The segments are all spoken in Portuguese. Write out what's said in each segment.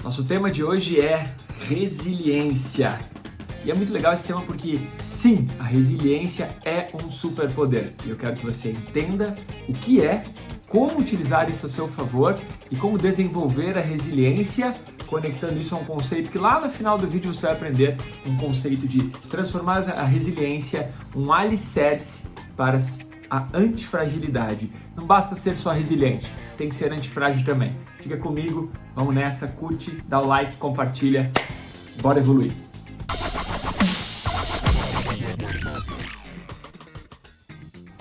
Nosso tema de hoje é resiliência. E é muito legal esse tema porque, sim, a resiliência é um superpoder. E eu quero que você entenda o que é, como utilizar isso a seu favor e como desenvolver a resiliência, conectando isso a um conceito que lá no final do vídeo você vai aprender, um conceito de transformar a resiliência um alicerce para a antifragilidade. Não basta ser só resiliente, tem que ser antifrágil também. Fica comigo, vamos nessa, curte, dá o like, compartilha, bora evoluir.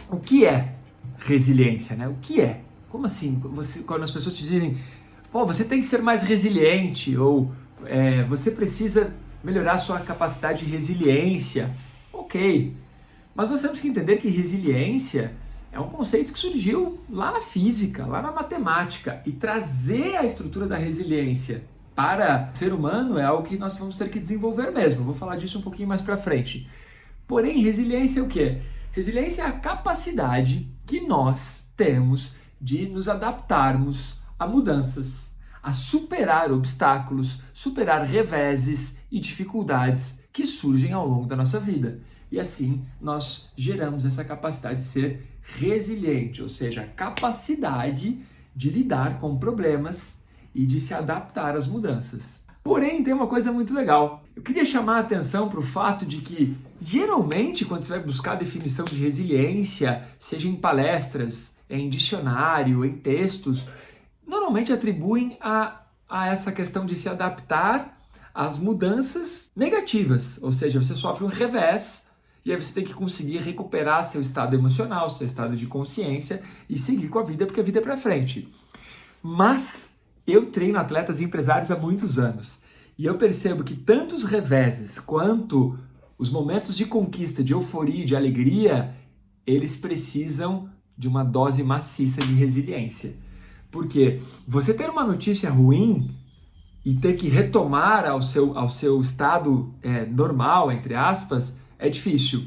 O que é resiliência, né? O que é? Como assim? Quando as pessoas te dizem, pô, você tem que ser mais resiliente, ou você precisa melhorar a sua capacidade de resiliência. Ok, mas nós temos que entender que resiliência é um conceito que surgiu lá na física, lá na matemática, e trazer a estrutura da resiliência para o ser humano é algo que nós vamos ter que desenvolver mesmo. Eu vou falar disso um pouquinho mais para frente. Porém, resiliência é o quê? Resiliência é a capacidade que nós temos de nos adaptarmos a mudanças, a superar obstáculos, superar reveses e dificuldades que surgem ao longo da nossa vida. E assim nós geramos essa capacidade de ser resiliente, ou seja, a capacidade de lidar com problemas e de se adaptar às mudanças. Porém, tem uma coisa muito legal. Eu queria chamar a atenção para o fato de que, geralmente, quando você vai buscar a definição de resiliência, seja em palestras, em dicionário, em textos, normalmente atribuem a essa questão de se adaptar às mudanças negativas. Ou seja, você sofre um revés e aí você tem que conseguir recuperar seu estado emocional, seu estado de consciência e seguir com a vida, porque a vida é para frente. Mas eu treino atletas e empresários há muitos anos e eu percebo que tanto os reveses quanto os momentos de conquista, de euforia, de alegria, eles precisam de uma dose maciça de resiliência. Porque você ter uma notícia ruim e ter que retomar ao seu estado normal, entre aspas, é difícil,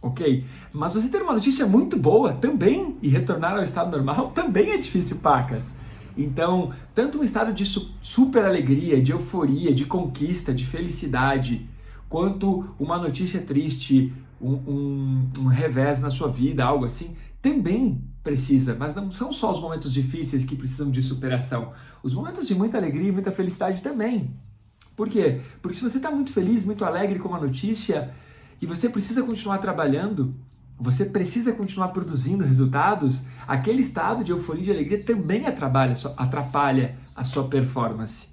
ok? Mas você ter uma notícia muito boa também e retornar ao estado normal também é difícil, pacas. Então, tanto um estado de super alegria, de euforia, de conquista, de felicidade, quanto uma notícia triste, um revés na sua vida, algo assim, também precisa, mas não são só os momentos difíceis que precisam de superação. Os momentos de muita alegria e muita felicidade também. Por quê? Porque se você está muito feliz, muito alegre com uma notícia e você precisa continuar trabalhando, você precisa continuar produzindo resultados, aquele estado de euforia e de alegria também atrapalha a sua performance.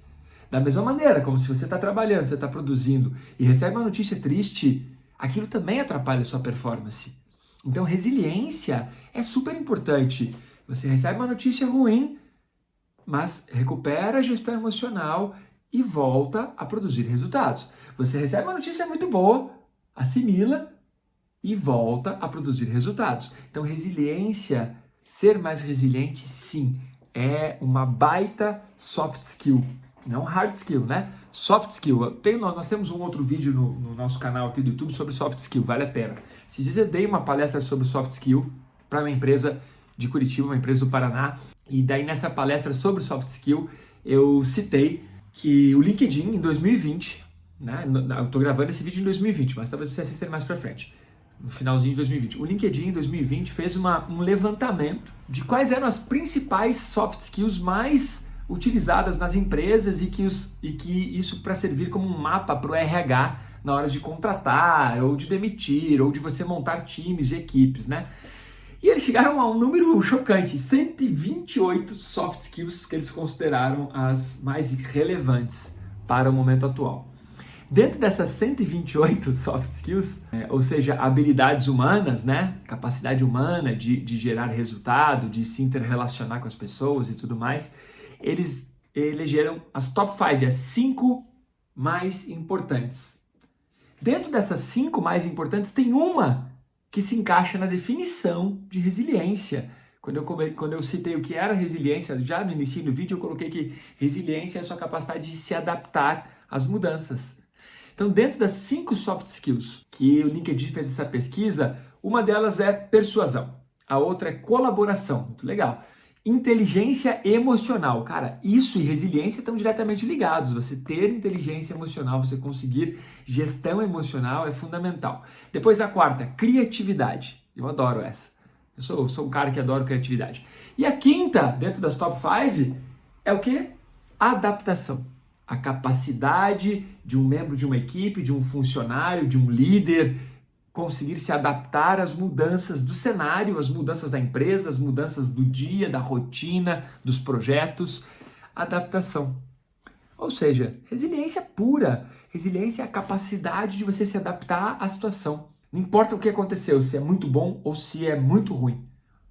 Da mesma maneira, como se você está trabalhando, você está produzindo e recebe uma notícia triste, aquilo também atrapalha a sua performance. Então, resiliência é super importante. Você recebe uma notícia ruim, mas recupera a gestão emocional e volta a produzir resultados. Você recebe uma notícia muito boa, assimila e volta a produzir resultados. Então, resiliência, ser mais resiliente, sim, é uma baita soft skill. Não hard skill, né? Soft skill. Nós temos um outro vídeo no nosso canal aqui do YouTube sobre soft skill, vale a pena. Esses dias eu dei uma palestra sobre soft skill para uma empresa de Curitiba, uma empresa do Paraná, e daí nessa palestra sobre soft skill eu citei que o LinkedIn em 2020, né? Eu estou gravando esse vídeo em 2020, mas talvez você assista mais para frente, no finalzinho de 2020. O LinkedIn em 2020 fez um levantamento de quais eram as principais soft skills mais utilizadas nas empresas e que isso para servir como um mapa para o RH na hora de contratar, ou de demitir, ou de você montar times e equipes, né? E eles chegaram a um número chocante, 128 soft skills que eles consideraram as mais relevantes para o momento atual. Dentro dessas 128 soft skills, ou seja, habilidades humanas, né? Capacidade humana de gerar resultado, de se interrelacionar com as pessoas e tudo mais, eles elegeram as top 5, as 5 mais importantes. Dentro dessas 5 mais importantes, tem uma que se encaixa na definição de resiliência. Quando eu citei o que era resiliência, já no início do vídeo eu coloquei que resiliência é a sua capacidade de se adaptar às mudanças. Então, dentro das 5 soft skills que o LinkedIn fez essa pesquisa, uma delas é persuasão, a outra é colaboração, muito legal. Inteligência emocional. Cara, isso e resiliência estão diretamente ligados. Você ter inteligência emocional, você conseguir gestão emocional é fundamental. Depois a quarta, criatividade. Eu adoro essa. Eu sou um cara que adoro criatividade. E a quinta, dentro das top 5, é o quê? Adaptação. A capacidade de um membro de uma equipe, de um funcionário, de um líder, conseguir se adaptar às mudanças do cenário, às mudanças da empresa, às mudanças do dia, da rotina, dos projetos. Adaptação. Ou seja, resiliência pura. Resiliência é a capacidade de você se adaptar à situação. Não importa o que aconteceu, se é muito bom ou se é muito ruim.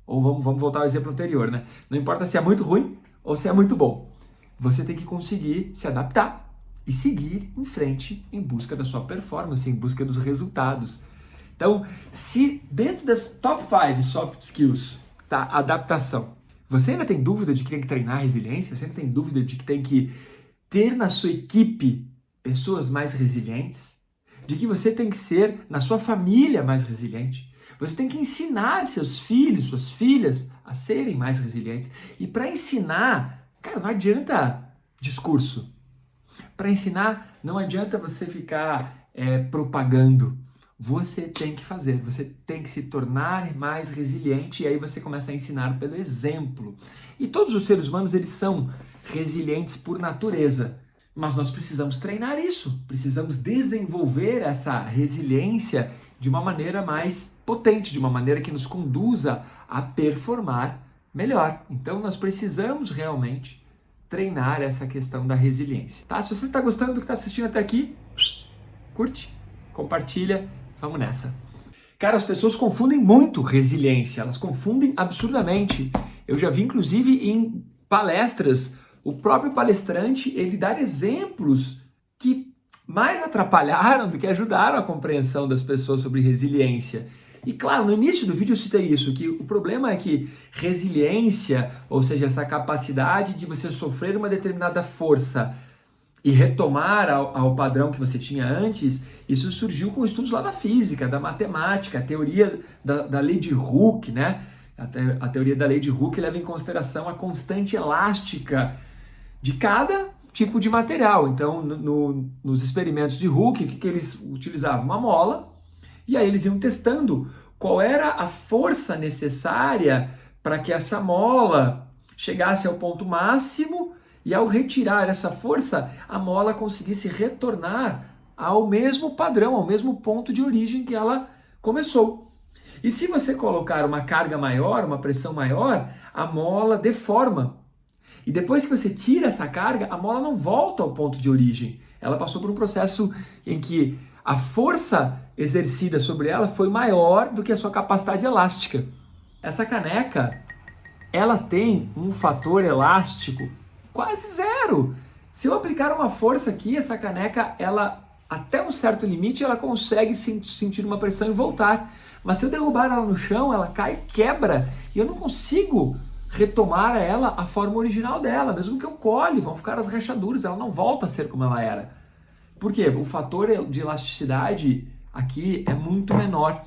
Ou vamos voltar ao exemplo anterior, né? Não importa se é muito ruim ou se é muito bom. Você tem que conseguir se adaptar e seguir em frente em busca da sua performance, em busca dos resultados. Então, se dentro das top 5 soft skills, tá, adaptação, você ainda tem dúvida de que tem que treinar resiliência? Você ainda tem dúvida de que tem que ter na sua equipe pessoas mais resilientes? De que você tem que ser, na sua família, mais resiliente? Você tem que ensinar seus filhos, suas filhas a serem mais resilientes. E para ensinar, cara, não adianta discurso. Para ensinar, não adianta você ficar propagando. Você tem que fazer, você tem que se tornar mais resiliente e aí você começa a ensinar pelo exemplo. E todos os seres humanos, eles são resilientes por natureza, mas nós precisamos treinar isso, precisamos desenvolver essa resiliência de uma maneira mais potente, de uma maneira que nos conduza a performar melhor. Então nós precisamos realmente treinar essa questão da resiliência. Tá? Se você está gostando do que está assistindo até aqui, curte, compartilha. Vamos nessa. Cara, as pessoas confundem muito resiliência, elas confundem absurdamente. Eu já vi, inclusive, em palestras, o próprio palestrante, ele dar exemplos que mais atrapalharam do que ajudaram a compreensão das pessoas sobre resiliência. E claro, no início do vídeo eu citei isso, que o problema é que resiliência, ou seja, essa capacidade de você sofrer uma determinada força e retomar ao padrão que você tinha antes, isso surgiu com estudos lá da física, da matemática, a teoria da lei de Hooke, né? A teoria da lei de Hooke leva em consideração a constante elástica de cada tipo de material. Então, nos experimentos de Hooke, o que eles utilizavam? Uma mola, e aí eles iam testando qual era a força necessária para que essa mola chegasse ao ponto máximo. E ao retirar essa força, a mola conseguisse retornar ao mesmo padrão, ao mesmo ponto de origem que ela começou. E se você colocar uma carga maior, uma pressão maior, a mola deforma. E depois que você tira essa carga, a mola não volta ao ponto de origem. Ela passou por um processo em que a força exercida sobre ela foi maior do que a sua capacidade elástica. Essa caneca, ela tem um fator elástico quase zero. Se eu aplicar uma força aqui, essa caneca, ela até um certo limite, ela consegue sentir uma pressão e voltar. Mas se eu derrubar ela no chão, ela cai, quebra, e eu não consigo retomar ela a forma original dela. Mesmo que eu colhe, vão ficar as rachaduras, ela não volta a ser como ela era. Por quê? O fator de elasticidade aqui é muito menor.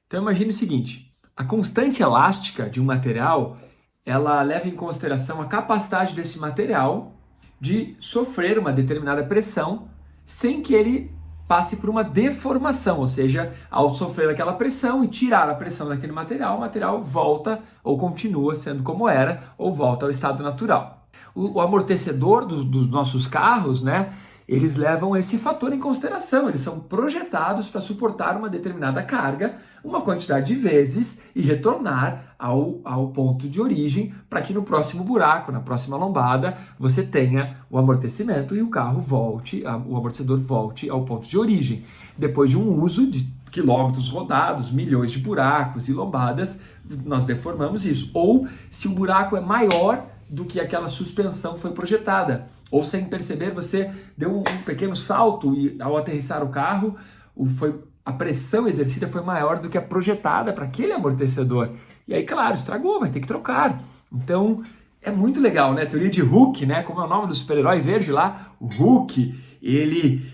Então imagine o seguinte, a constante elástica de um material, ela leva em consideração a capacidade desse material de sofrer uma determinada pressão sem que ele passe por uma deformação, ou seja, ao sofrer aquela pressão e tirar a pressão daquele material, o material volta ou continua sendo como era ou volta ao estado natural. O amortecedor dos nossos carros, né? Eles levam esse fator em consideração, eles são projetados para suportar uma determinada carga, uma quantidade de vezes e retornar ao ponto de origem para que no próximo buraco, na próxima lombada, você tenha o amortecimento e o carro volte, o amortecedor volte ao ponto de origem. Depois de um uso de quilômetros rodados, milhões de buracos e lombadas, nós deformamos isso. Ou se o buraco é maior do que aquela suspensão foi projetada. Ou sem perceber, você deu um pequeno salto e ao aterrissar o carro, a pressão exercida foi maior do que a projetada para aquele amortecedor. E aí, claro, estragou, vai ter que trocar. Então, é muito legal, né? A teoria de Hooke, né? Como é o nome do super-herói verde lá, o Hooke, ele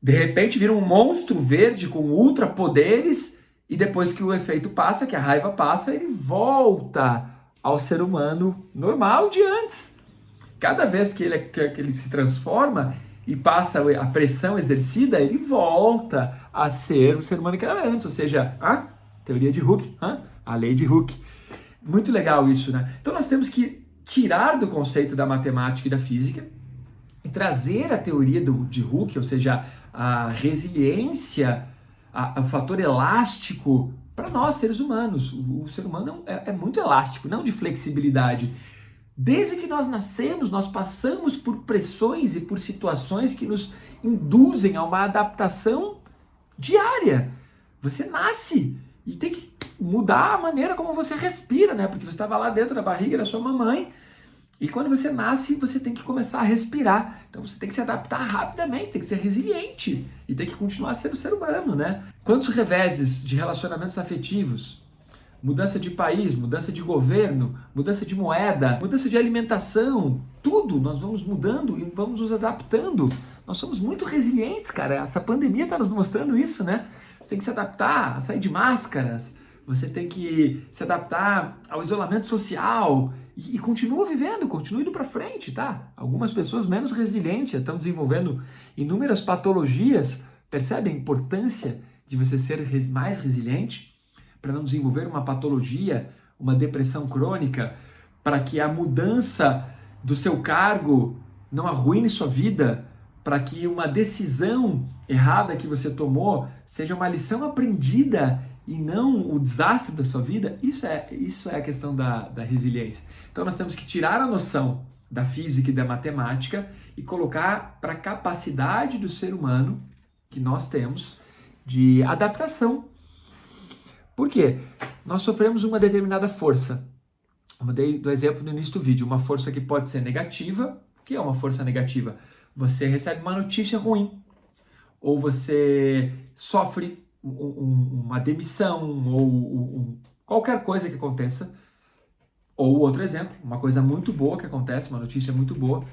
de repente vira um monstro verde com ultra poderes e depois que o efeito passa, que a raiva passa, ele volta ao ser humano normal de antes. Cada vez que ele se transforma e passa a pressão exercida, ele volta a ser o ser humano que era antes, ou seja, a teoria de Hooke, a lei de Hooke. Muito legal isso, né? Então nós temos que tirar do conceito da matemática e da física e trazer a teoria de Hooke, ou seja, a resiliência, o fator elástico para nós, seres humanos. O ser humano é muito elástico, não de flexibilidade. Desde que nós nascemos, nós passamos por pressões e por situações que nos induzem a uma adaptação diária. Você nasce e tem que mudar a maneira como você respira, né? Porque você estava lá dentro da barriga da sua mamãe e quando você nasce, você tem que começar a respirar. Então você tem que se adaptar rapidamente, tem que ser resiliente e tem que continuar sendo ser humano, né? Quantos reveses de relacionamentos afetivos, mudança de país, mudança de governo, mudança de moeda, mudança de alimentação, tudo nós vamos mudando e vamos nos adaptando. Nós somos muito resilientes, cara. Essa pandemia está nos mostrando isso, né? Você tem que se adaptar a sair de máscaras, você tem que se adaptar ao isolamento social e continua vivendo, continua indo para frente, tá? Algumas pessoas menos resilientes estão desenvolvendo inúmeras patologias. Percebe a importância de você ser mais resiliente? Para não desenvolver uma patologia, uma depressão crônica, para que a mudança do seu cargo não arruine sua vida, para que uma decisão errada que você tomou seja uma lição aprendida e não o desastre da sua vida. Isso é a questão da resiliência. Então nós temos que tirar a noção da física e da matemática e colocar para a capacidade do ser humano que nós temos de adaptação. Por quê? Nós sofremos uma determinada força. Eu dei do exemplo no início do vídeo, uma força que pode ser negativa. O que é uma força negativa? Você recebe uma notícia ruim, ou você sofre uma demissão, ou qualquer coisa que aconteça. Ou outro exemplo, uma coisa muito boa que acontece, uma notícia muito boa,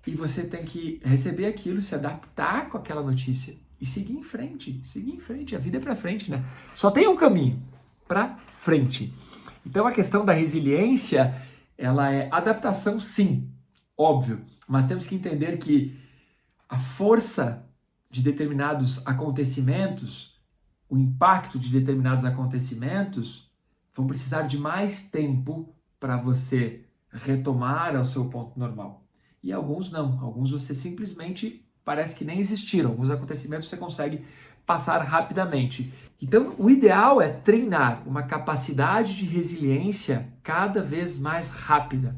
e você tem que receber aquilo, se adaptar com aquela notícia e seguir em frente, a vida é pra frente, né? Só tem um caminho, pra frente. Então a questão da resiliência, ela é adaptação sim, óbvio, mas temos que entender que a força de determinados acontecimentos, o impacto de determinados acontecimentos vão precisar de mais tempo para você retomar ao seu ponto normal. E alguns não, alguns você simplesmente parece que nem existiram. Alguns acontecimentos você consegue passar rapidamente. Então, o ideal é treinar uma capacidade de resiliência cada vez mais rápida.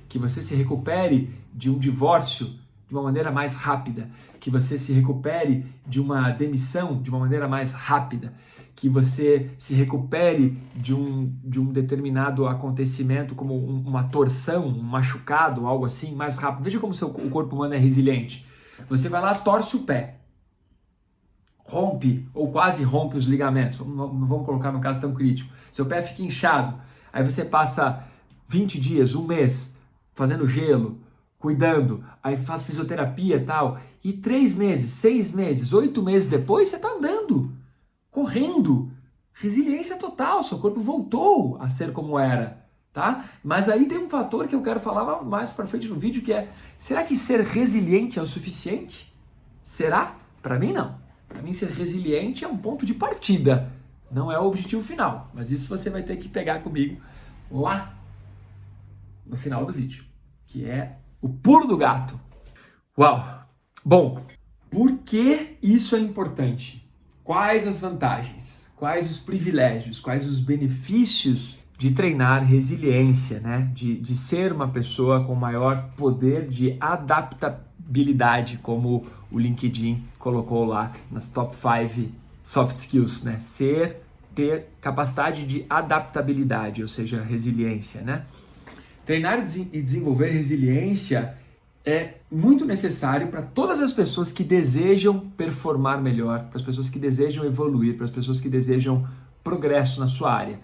Que você se recupere de um divórcio de uma maneira mais rápida. Que você se recupere de uma demissão de uma maneira mais rápida. Que você se recupere de um determinado acontecimento, como uma torção, um machucado, algo assim, mais rápido. Veja como o corpo humano é resiliente. Você vai lá, torce o pé, rompe ou quase rompe os ligamentos, não vamos colocar no caso tão crítico, seu pé fica inchado, aí você passa 20 dias, um mês, fazendo gelo, cuidando, aí faz fisioterapia e tal, e 3 meses, 6 meses, 8 meses depois você está andando, correndo, resiliência total, seu corpo voltou a ser como era. Tá? Mas aí tem um fator que eu quero falar mais para frente no vídeo, que é, será que ser resiliente é o suficiente? Será? Para mim não. Para mim ser resiliente é um ponto de partida, não é o objetivo final. Mas isso você vai ter que pegar comigo lá no final do vídeo, que é o pulo do gato. Uau! Bom, por que isso é importante? Quais as vantagens? Quais os privilégios? Quais os benefícios de treinar resiliência, né? De ser uma pessoa com maior poder de adaptabilidade, como o LinkedIn colocou lá nas top 5 soft skills, né? Ter capacidade de adaptabilidade, ou seja, resiliência, né? Treinar e desenvolver resiliência é muito necessário para todas as pessoas que desejam performar melhor, para as pessoas que desejam evoluir, para as pessoas que desejam progresso na sua área.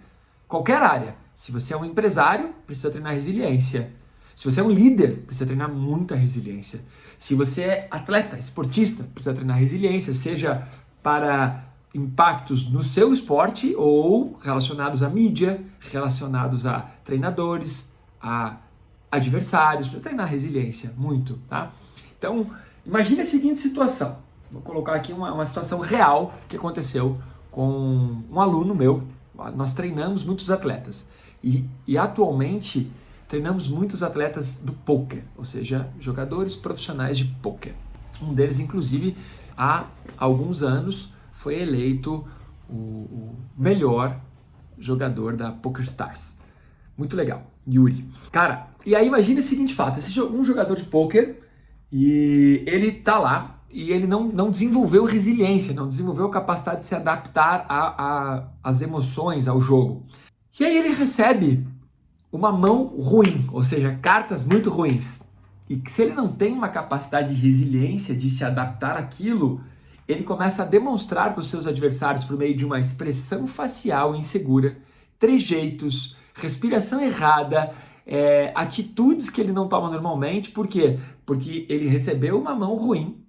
Qualquer área. Se você é um empresário, precisa treinar resiliência. Se você é um líder, precisa treinar muita resiliência. Se você é atleta, esportista, precisa treinar resiliência, seja para impactos no seu esporte ou relacionados à mídia, relacionados a treinadores, a adversários, para treinar resiliência, muito, tá? Então, imagine a seguinte situação. Vou colocar aqui uma situação real que aconteceu com um aluno meu. Nós treinamos muitos atletas e atualmente treinamos muitos atletas do poker, ou seja, jogadores profissionais de poker. Um deles, inclusive, há alguns anos foi eleito o melhor jogador da PokerStars. Muito legal, Yuri. Cara, e aí imagina o seguinte fato, um jogador de poker e ele tá lá e ele não desenvolveu resiliência, não desenvolveu capacidade de se adaptar às emoções, ao jogo. E aí ele recebe uma mão ruim, ou seja, cartas muito ruins. E que se ele não tem uma capacidade de resiliência, de se adaptar àquilo, ele começa a demonstrar para os seus adversários por meio de uma expressão facial insegura, trejeitos, respiração errada, atitudes que ele não toma normalmente. Por quê? Porque ele recebeu uma mão ruim,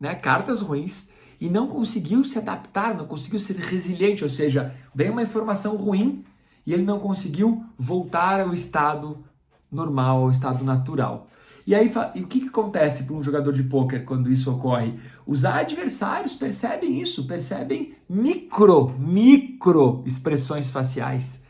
né, cartas ruins, e não conseguiu se adaptar, não conseguiu ser resiliente, ou seja, veio uma informação ruim e ele não conseguiu voltar ao estado normal, ao estado natural. E aí, o que acontece para um jogador de pôquer quando isso ocorre? Os adversários percebem isso, percebem micro expressões faciais.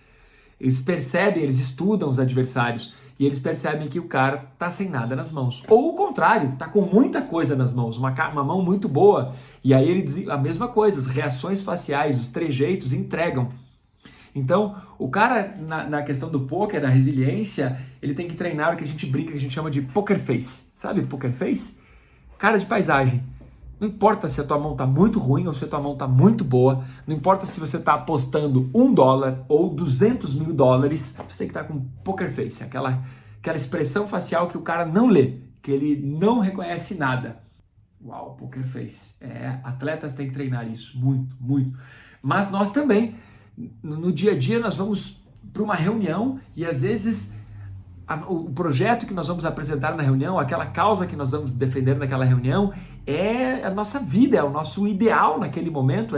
Eles percebem, eles estudam os adversários e eles percebem que o cara tá sem nada nas mãos. Ou o contrário, tá com muita coisa nas mãos, uma mão muito boa. E aí ele diz a mesma coisa, as reações faciais, os trejeitos entregam. Então, o cara, na questão do poker, da resiliência, ele tem que treinar o que a gente brinca, que a gente chama de poker face. Sabe poker face? Cara de paisagem. Não importa se a tua mão tá muito ruim ou se a tua mão tá muito boa, não importa se você tá apostando $1 ou $200 mil, você tem que estar com poker face, aquela expressão facial que o cara não lê, que ele não reconhece nada. Uau, poker face. Atletas têm que treinar isso, muito, muito. Mas nós também, no dia a dia, nós vamos para uma reunião e às vezes o projeto que nós vamos apresentar na reunião, aquela causa que nós vamos defender naquela reunião é a nossa vida, é o nosso ideal naquele momento,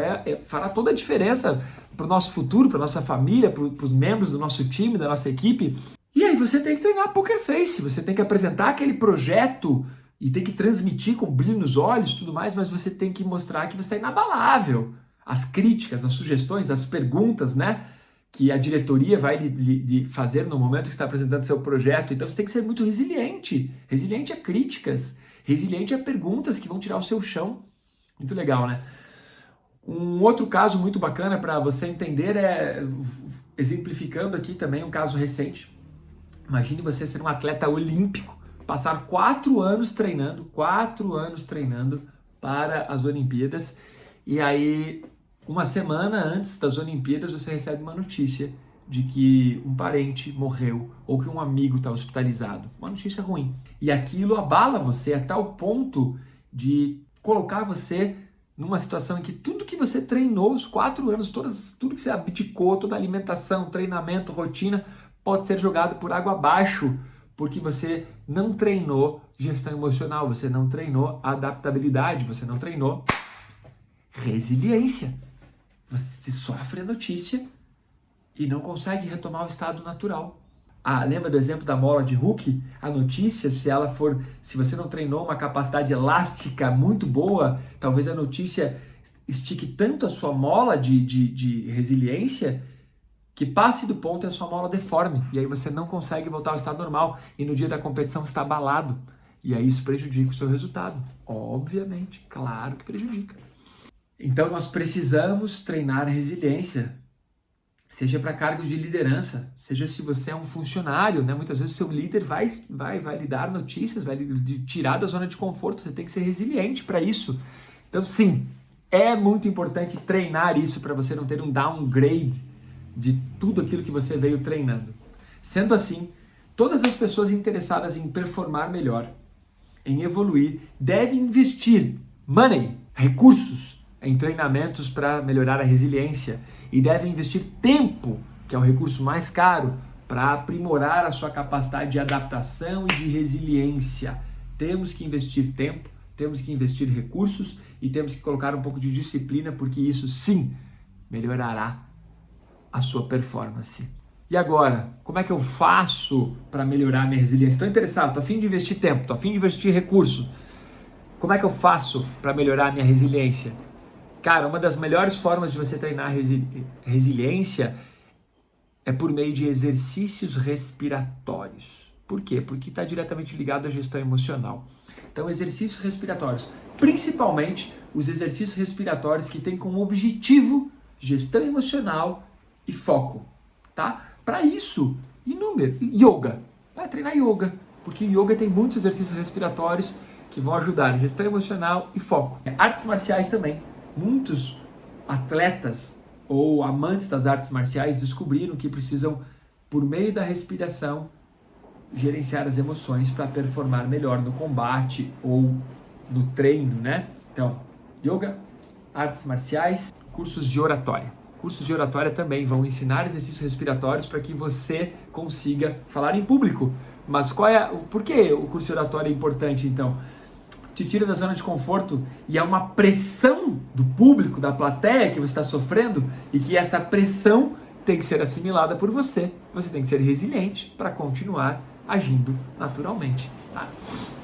fará toda a diferença para o nosso futuro, para a nossa família, para os membros do nosso time, da nossa equipe. E aí você tem que treinar poker face, você tem que apresentar aquele projeto e tem que transmitir com brilho nos olhos e tudo mais, mas você tem que mostrar que você está inabalável. As críticas, as sugestões, as perguntas, né, que a diretoria vai lhe fazer no momento que está apresentando seu projeto. Então você tem que ser muito resiliente. Resiliente a críticas, resiliente a perguntas que vão tirar o seu chão. Muito legal, né? Um outro caso muito bacana para você entender exemplificando aqui também um caso recente. Imagine você ser um atleta olímpico, passar 4 anos treinando para as Olimpíadas, e aí uma semana antes das Olimpíadas você recebe uma notícia de que um parente morreu ou que um amigo está hospitalizado. Uma notícia ruim. E aquilo abala você a tal ponto de colocar você numa situação em que tudo que você treinou os 4 anos, tudo que você abdicou, toda a alimentação, treinamento, rotina, pode ser jogado por água abaixo, porque você não treinou gestão emocional, você não treinou adaptabilidade, você não treinou resiliência. Você sofre a notícia e não consegue retomar o estado natural. Lembra do exemplo da mola de Hooke? A notícia, se você não treinou uma capacidade elástica muito boa, talvez a notícia estique tanto a sua mola de resiliência que passe do ponto e a sua mola deforme. E aí você não consegue voltar ao estado normal. E no dia da competição você está abalado. E aí isso prejudica o seu resultado. Obviamente, claro que prejudica. Então nós precisamos treinar resiliência, seja para cargos de liderança, seja se você é um funcionário, né? Muitas vezes o seu líder vai lhe dar notícias, vai lhe tirar da zona de conforto, você tem que ser resiliente para isso. Então sim, é muito importante treinar isso para você não ter um downgrade de tudo aquilo que você veio treinando. Sendo assim, todas as pessoas interessadas em performar melhor, em evoluir, devem investir money, recursos, em treinamentos para melhorar a resiliência e devem investir tempo, que é o recurso mais caro, para aprimorar a sua capacidade de adaptação e de resiliência. Temos que investir tempo, temos que investir recursos e temos que colocar um pouco de disciplina, porque isso sim melhorará a sua performance. E agora, como é que eu faço para melhorar a minha resiliência? Estou interessado, estou a fim de investir tempo, estou a fim de investir recursos. Como é que eu faço para melhorar a minha resiliência? Cara, uma das melhores formas de você treinar resiliência é por meio de exercícios respiratórios. Por quê? Porque está diretamente ligado à gestão emocional. Então, exercícios respiratórios, principalmente os exercícios respiratórios que têm como objetivo gestão emocional e foco, tá? Para isso, yoga. Vai treinar yoga, porque yoga tem muitos exercícios respiratórios que vão ajudar em gestão emocional e foco. Artes marciais também. Muitos atletas ou amantes das artes marciais descobriram que precisam, por meio da respiração, gerenciar as emoções para performar melhor no combate ou no treino, né? Então, yoga, artes marciais, cursos de oratória. Cursos de oratória também vão ensinar exercícios respiratórios para que você consiga falar em público. Mas por que o curso de oratória é importante, então? Te tira da zona de conforto e é uma pressão do público, da plateia que você está sofrendo, e que essa pressão tem que ser assimilada por você. Você tem que ser resiliente para continuar agindo naturalmente. Tá?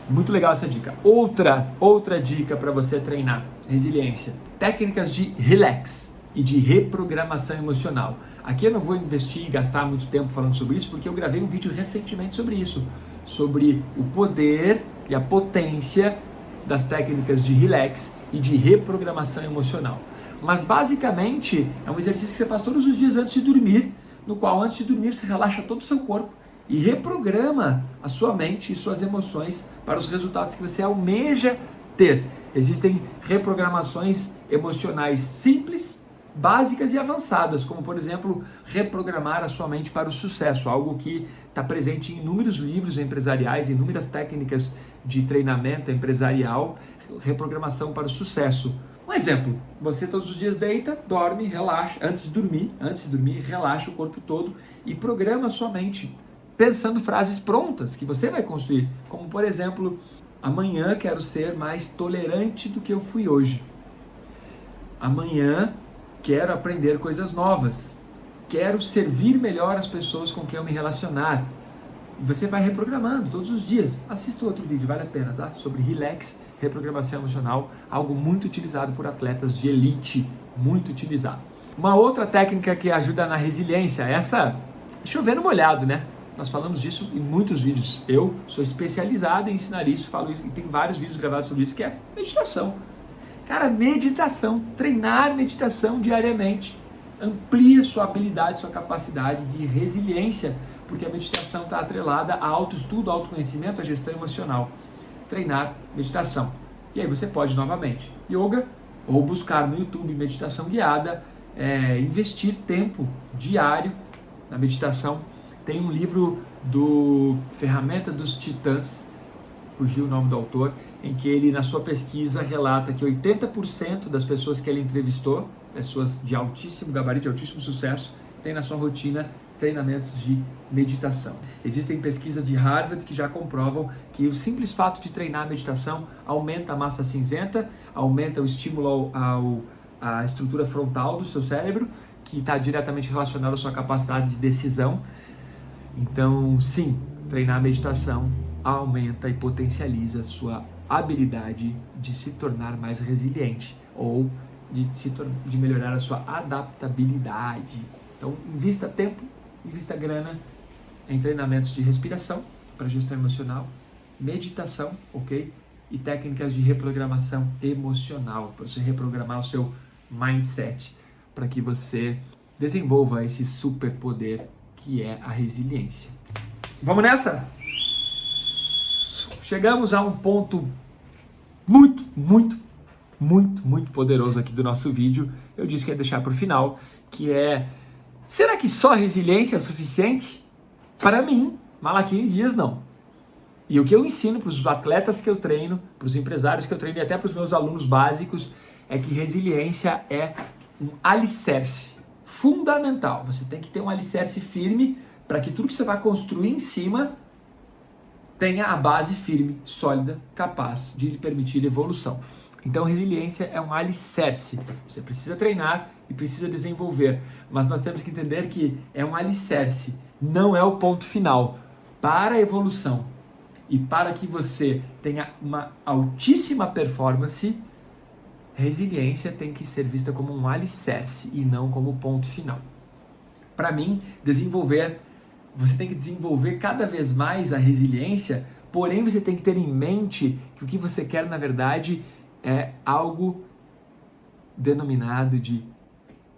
Muito legal essa dica. Outra dica para você treinar resiliência: técnicas de relax e de reprogramação emocional. Aqui eu não vou investir e gastar muito tempo falando sobre isso, porque eu gravei um vídeo recentemente sobre isso, sobre o poder e a potência das técnicas de relax e de reprogramação emocional. Mas basicamente é um exercício que você faz todos os dias antes de dormir, no qual antes de dormir você relaxa todo o seu corpo e reprograma a sua mente e suas emoções para os resultados que você almeja ter. Existem reprogramações emocionais simples, básicas e avançadas, como por exemplo, reprogramar a sua mente para o sucesso, algo que está presente em inúmeros livros empresariais, inúmeras técnicas de treinamento empresarial, reprogramação para o sucesso. Um exemplo: você todos os dias deita, dorme, relaxa, antes de dormir, relaxa o corpo todo e programa a sua mente, pensando frases prontas que você vai construir, como por exemplo: amanhã quero ser mais tolerante do que eu fui hoje. Amanhã quero aprender coisas novas. Quero servir melhor as pessoas com quem eu me relacionar. E você vai reprogramando todos os dias. Assista outro vídeo, vale a pena, tá? Sobre relax, reprogramação emocional, algo muito utilizado por atletas de elite, muito utilizado. Uma outra técnica que ajuda na resiliência, essa chover no molhado, né? Nós falamos disso em muitos vídeos. Eu sou especializado em ensinar isso, falo isso, e tem vários vídeos gravados sobre isso, que é meditação. Cara, meditação, treinar meditação diariamente, amplia sua habilidade, sua capacidade de resiliência, porque a meditação está atrelada a autoestudo, autoconhecimento, a gestão emocional. Treinar meditação. E aí você pode novamente yoga, ou buscar no YouTube meditação guiada, investir tempo diário na meditação. Tem um livro do Ferramenta dos Titãs, fugiu o nome do autor, em que ele, na sua pesquisa, relata que 80% das pessoas que ele entrevistou, pessoas de altíssimo gabarito, de altíssimo sucesso, tem na sua rotina treinamentos de meditação. Existem pesquisas de Harvard que já comprovam que o simples fato de treinar a meditação aumenta a massa cinzenta, aumenta o estímulo à estrutura frontal do seu cérebro, que está diretamente relacionado à sua capacidade de decisão. Então, sim, treinar a meditação aumenta e potencializa a sua habilidade de se tornar mais resiliente ou de melhorar a sua adaptabilidade. Então, invista tempo, invista grana em treinamentos de respiração para gestão emocional, meditação, ok? E técnicas de reprogramação emocional, para você reprogramar o seu mindset, para que você desenvolva esse superpoder que é a resiliência. Vamos nessa? Chegamos a um ponto muito poderoso aqui do nosso vídeo. Eu disse que ia deixar para o final, que é: será que só resiliência é suficiente? Para mim, Malaquini Dias, não. E o que eu ensino para os atletas que eu treino, para os empresários que eu treino e até para os meus alunos básicos, é que resiliência é um alicerce fundamental. Você tem que ter um alicerce firme para que tudo que você vai construir em cima tenha a base firme, sólida, capaz de lhe permitir evolução. Então, resiliência é um alicerce. Você precisa treinar e precisa desenvolver, mas nós temos que entender que é um alicerce, não é o ponto final. Para a evolução e para que você tenha uma altíssima performance, resiliência tem que ser vista como um alicerce e não como ponto final. Para mim, você tem que desenvolver cada vez mais a resiliência, porém você tem que ter em mente que o que você quer, na verdade, é algo denominado de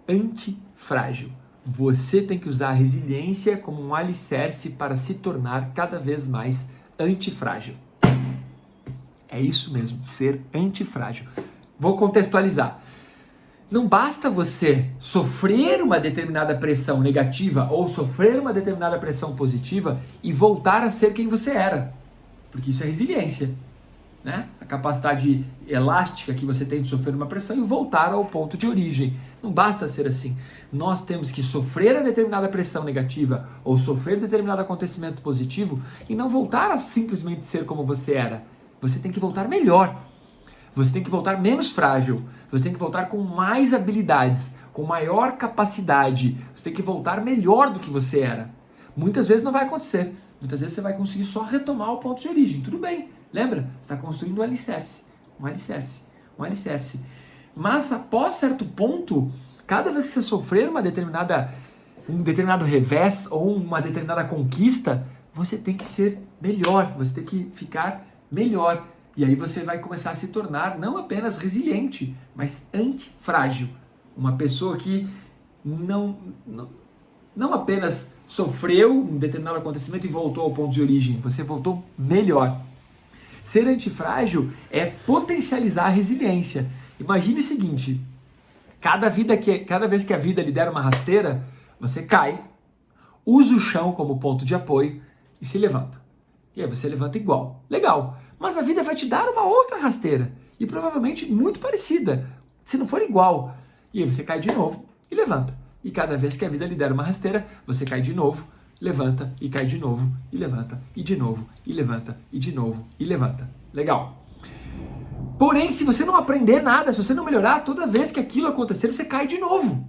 antifrágil. Você tem que usar a resiliência como um alicerce para se tornar cada vez mais antifrágil. É isso mesmo, ser antifrágil. Vou contextualizar. Não basta você sofrer uma determinada pressão negativa ou sofrer uma determinada pressão positiva e voltar a ser quem você era, porque isso é resiliência, né? A capacidade elástica que você tem de sofrer uma pressão e voltar ao ponto de origem. Não basta ser assim. Nós temos que sofrer a determinada pressão negativa ou sofrer determinado acontecimento positivo e não voltar a simplesmente ser como você era. Você tem que voltar melhor. Você tem que voltar menos frágil, você tem que voltar com mais habilidades, com maior capacidade, você tem que voltar melhor do que você era. Muitas vezes não vai acontecer, muitas vezes você vai conseguir só retomar o ponto de origem, tudo bem, lembra? Você está construindo um alicerce. Mas após certo ponto, cada vez que você sofrer um determinado revés ou uma determinada conquista, você tem que ser melhor, você tem que ficar melhor. E aí você vai começar a se tornar não apenas resiliente, mas antifrágil. Uma pessoa que não apenas sofreu um determinado acontecimento e voltou ao ponto de origem, você voltou melhor. Ser antifrágil é potencializar a resiliência. Imagine o seguinte, cada vez que a vida lhe der uma rasteira, você cai, usa o chão como ponto de apoio e se levanta. E aí você levanta igual. Legal. Mas a vida vai te dar uma outra rasteira. E provavelmente muito parecida. Se não for igual. E aí você cai de novo e levanta. E cada vez que a vida lhe der uma rasteira, você cai de novo, levanta e cai de novo. E levanta e de novo. E levanta e de novo. E levanta. Legal. Porém, se você não aprender nada, se você não melhorar, toda vez que aquilo acontecer, você cai de novo.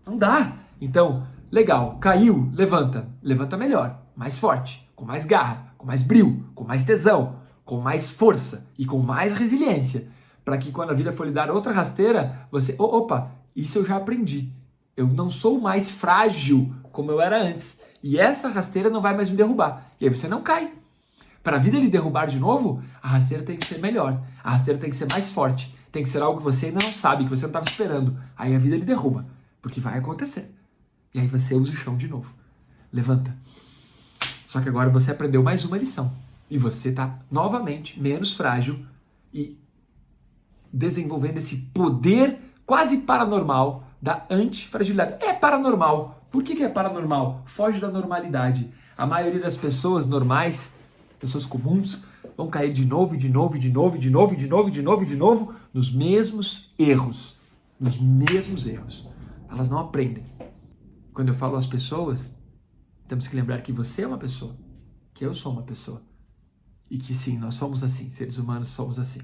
Não dá. Então, legal. Caiu, levanta. Levanta melhor. Mais forte. Com mais garra, com mais brio, com mais tesão, com mais força e com mais resiliência, para que quando a vida for lhe dar outra rasteira, você, opa, isso eu já aprendi. Eu não sou mais frágil como eu era antes, e essa rasteira não vai mais me derrubar. E aí você não cai. Para a vida lhe derrubar de novo, a rasteira tem que ser melhor, a rasteira tem que ser mais forte, tem que ser algo que você ainda não sabe, que você não estava esperando. Aí a vida lhe derruba, porque vai acontecer. E aí você usa o chão de novo. Levanta. Só que agora você aprendeu mais uma lição. E você está novamente menos frágil e desenvolvendo esse poder quase paranormal da antifragilidade. É paranormal. Por que é paranormal? Foge da normalidade. A maioria das pessoas normais, pessoas comuns, vão cair de novo, nos mesmos erros. Elas não aprendem. Quando eu falo às pessoas, temos que lembrar que você é uma pessoa, que eu sou uma pessoa. E que sim, nós somos assim, seres humanos somos assim.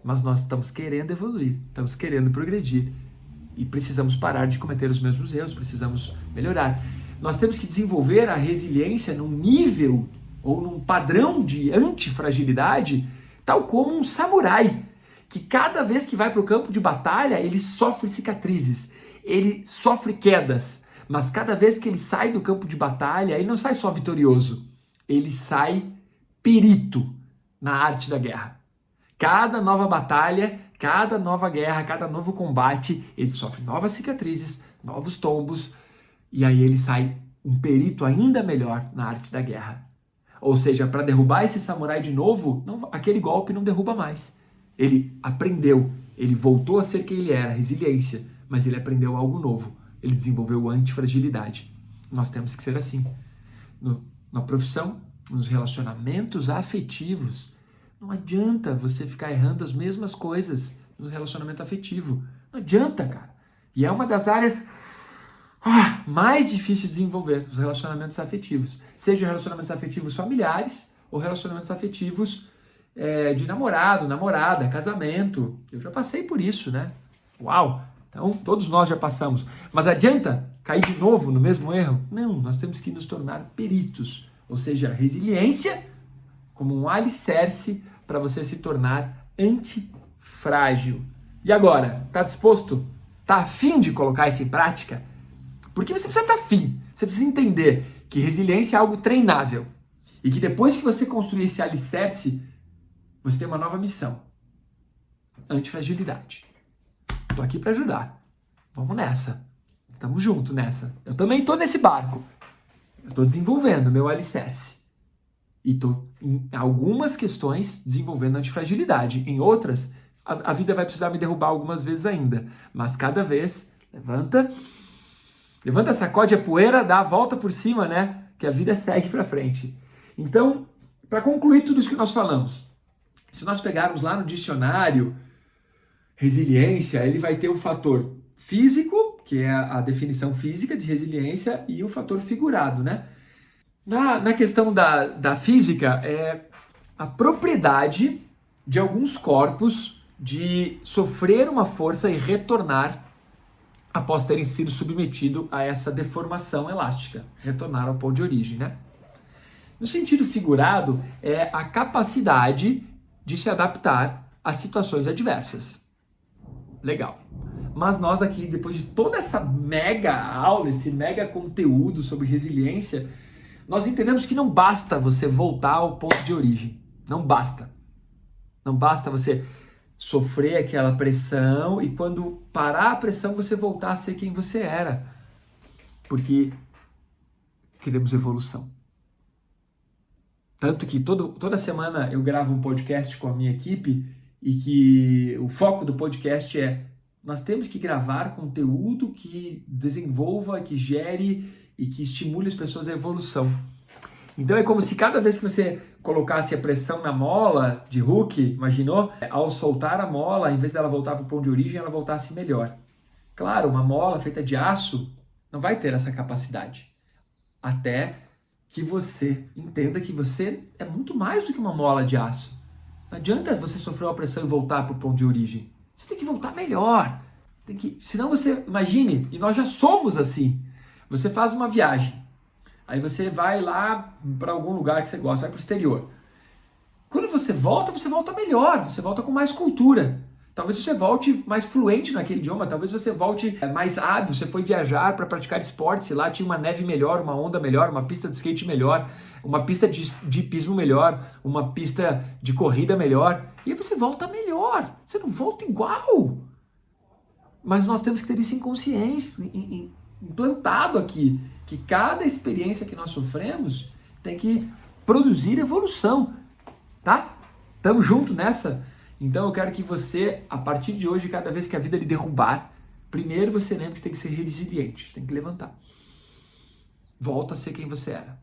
Mas nós estamos querendo evoluir, estamos querendo progredir. E precisamos parar de cometer os mesmos erros, precisamos melhorar. Nós temos que desenvolver a resiliência num nível ou num padrão de antifragilidade, tal como um samurai, que cada vez que vai para o campo de batalha, ele sofre cicatrizes, ele sofre quedas. Mas cada vez que ele sai do campo de batalha, ele não sai só vitorioso, ele sai perito na arte da guerra. Cada nova batalha, cada nova guerra, cada novo combate, ele sofre novas cicatrizes, novos tombos, e aí ele sai um perito ainda melhor na arte da guerra. Ou seja, para derrubar esse samurai de novo, aquele golpe não derruba mais. Ele aprendeu, ele voltou a ser quem ele era, resiliência, mas ele aprendeu algo novo. Ele desenvolveu antifragilidade. Nós temos que ser assim. Na profissão, nos relacionamentos afetivos, não adianta você ficar errando as mesmas coisas no relacionamento afetivo. Não adianta, cara. E é uma das áreas mais difíceis de desenvolver, os relacionamentos afetivos. Sejam relacionamentos afetivos familiares ou relacionamentos afetivos de namorado, namorada, casamento. Eu já passei por isso, né? Uau! Então, todos nós já passamos. Mas adianta cair de novo no mesmo erro? Não, nós temos que nos tornar peritos. Ou seja, resiliência como um alicerce para você se tornar antifrágil. E agora, tá disposto? Tá afim de colocar isso em prática? Porque você precisa estar afim. Você precisa entender que resiliência é algo treinável. E que depois que você construir esse alicerce, você tem uma nova missão. Antifragilidade. Tô aqui para ajudar. Vamos nessa. Estamos juntos nessa. Eu também tô nesse barco. Eu tô desenvolvendo meu alicerce. E tô, em algumas questões, desenvolvendo antifragilidade. Em outras, a vida vai precisar me derrubar algumas vezes ainda. Mas cada vez, levanta, sacode a poeira, dá a volta por cima, né? Que a vida segue para frente. Então, para concluir tudo isso que nós falamos, se nós pegarmos lá no dicionário, resiliência, ele vai ter o fator físico, que é a definição física de resiliência, e o fator figurado, né? Na questão da física, é a propriedade de alguns corpos de sofrer uma força e retornar após terem sido submetido a essa deformação elástica, retornar ao ponto de origem, né? No sentido figurado, é a capacidade de se adaptar a situações adversas. Legal. Mas nós aqui, depois de toda essa mega aula, esse mega conteúdo sobre resiliência, nós entendemos que não basta você voltar ao ponto de origem. Não basta. Não basta você sofrer aquela pressão e quando parar a pressão você voltar a ser quem você era. Porque queremos evolução. Tanto que toda semana eu gravo um podcast com a minha equipe e que o foco do podcast é nós temos que gravar conteúdo que desenvolva, que gere e que estimule as pessoas à evolução. Então é como se cada vez que você colocasse a pressão na mola de hook, imaginou? Ao soltar a mola, em vez dela voltar para o ponto de origem, ela voltasse melhor. Claro, uma mola feita de aço não vai ter essa capacidade. Até que você entenda que você é muito mais do que uma mola de aço. Não adianta você sofrer uma pressão e voltar para o ponto de origem. Você tem que voltar melhor. Senão você, imagine, e nós já somos assim. Você faz uma viagem. Aí você vai lá para algum lugar que você gosta, vai para o exterior. Quando você volta melhor, você volta com mais cultura. Talvez você volte mais fluente naquele idioma, talvez você volte mais hábil, você foi viajar para praticar esportes, lá tinha uma neve melhor, uma onda melhor, uma pista de skate melhor, uma pista de hipismo melhor, uma pista de corrida melhor, e aí você volta melhor, você não volta igual. Mas nós temos que ter isso em consciência, implantado aqui, que cada experiência que nós sofremos tem que produzir evolução, tá? Tamo junto nessa? Então eu quero que você, a partir de hoje, cada vez que a vida lhe derrubar, primeiro você lembre que você tem que ser resiliente, tem que levantar. Volta a ser quem você era.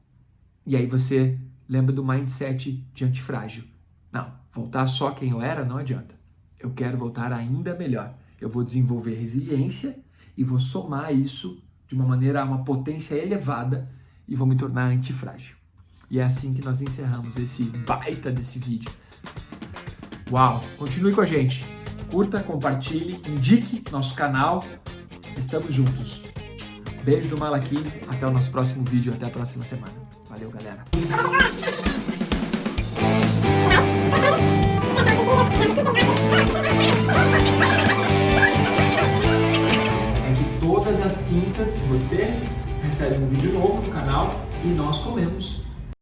E aí você lembra do mindset de antifrágil. Não, voltar só quem eu era não adianta. Eu quero voltar ainda melhor. Eu vou desenvolver resiliência e vou somar isso de uma maneira, uma potência elevada e vou me tornar antifrágil. E é assim que nós encerramos esse baita desse vídeo. Uau! Continue com a gente. Curta, compartilhe, indique nosso canal. Estamos juntos. Beijo do Malaquini. Até o nosso próximo vídeo. Até a próxima semana. Valeu, galera. É que todas as quintas você recebe um vídeo novo no canal e nós comemos